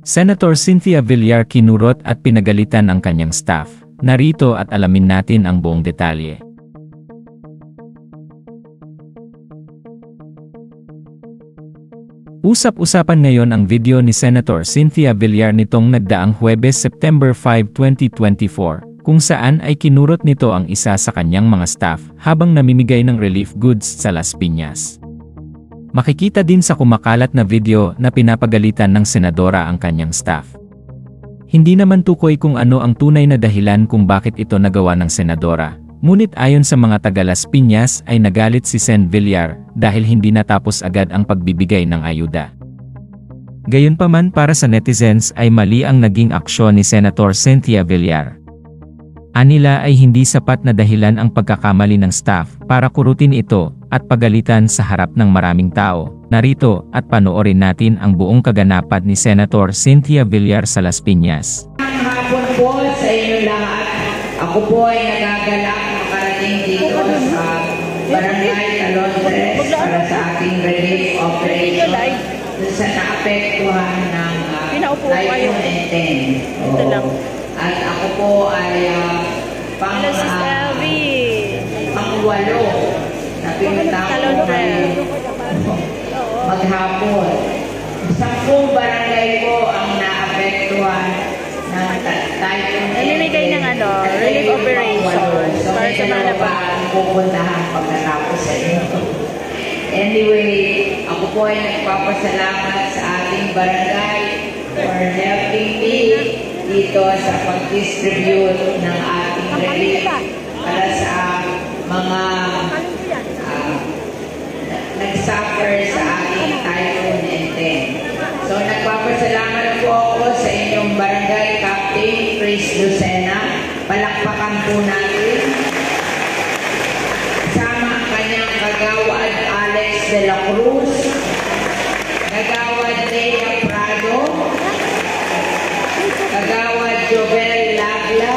Senator Cynthia Villar kinurot at pinagalitan ang kanyang staff. Narito at alamin natin ang buong detalye. Usap-usapan ngayon ang video ni Senator Cynthia Villar nitong nagdaang Huwebes September 5, 2024, kung saan ay kinurot nito ang isa sa kanyang mga staff habang namimigay ng relief goods sa Las Piñas. Makikita din sa kumakalat na video na pinapagalitan ng senadora ang kanyang staff. Hindi naman tukoy kung ano ang tunay na dahilan kung bakit ito nagawa ng senadora. Ngunit ayon sa mga taga Las Piñas ay nagalit si Sen Villar dahil hindi natapos agad ang pagbibigay ng ayuda. Gayunpaman para sa netizens ay mali ang naging aksyon ni Senator Cynthia Villar. Anila ay hindi sapat na dahilan ang pagkakamali ng staff para kurutin ito at pagalitan sa harap ng maraming tao. Narito at panoorin natin ang buong kaganapan ni Senator Cynthia Villar sa Las Piñas. Hapon po sa inyo lahat. Ako po ay nagagalak makarating dito sa Barangay Talontres para sa ating relief operation sa naapektuhan ng Typhoon Eten. At ako po ay pang-walo na pinuntahan ko maghapon. 10 barangay po ang naapektuhan ng Typhoon Eten. Namimigay ng relief operation para sa mga pupuntahan pagkatapos sa inyo. Anyway, ako po ay nagpapasalamat sa ating barangay for helping me dito sa pag-distribute ng ating relief para sa mga nag-suffer sa ating Typhoon Eten. So, nagpapasalamat po ako sa inyong barangay Captain Chris Lucena. Palakpakan po natin. Kasama ang kanyang kagawad Alex de la Cruz, kagawad Leia Prado, kagawad Jovel Lagla,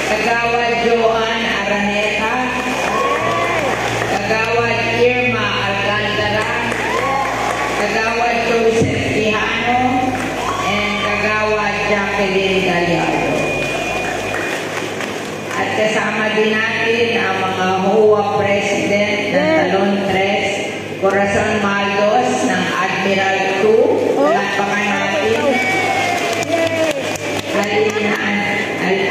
kagawad Joan Araneta, kagawad Irma Alcantara, kagawad Joseph Tijano, and kagawad Jacqueline Gallardo. At kasama din natin ang mga HOA President ng Talontres, Corazon Maldos ng Admiral 2, palakpakan natin.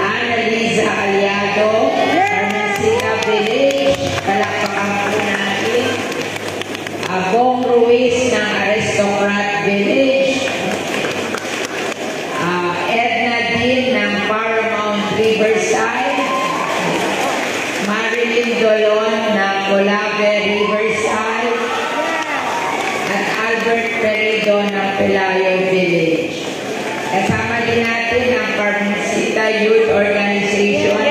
Annalisa Aliado, Arnacita Village, palakpakan po natin. Bong Ruiz ng Aristocrat Village, Edna Din ng Paramount Riverside, Marilyn Dolon ng Colave Riverside, at Albert Perido ng Pelayo Village. Kasama din natin ang Carmencita Youth Organization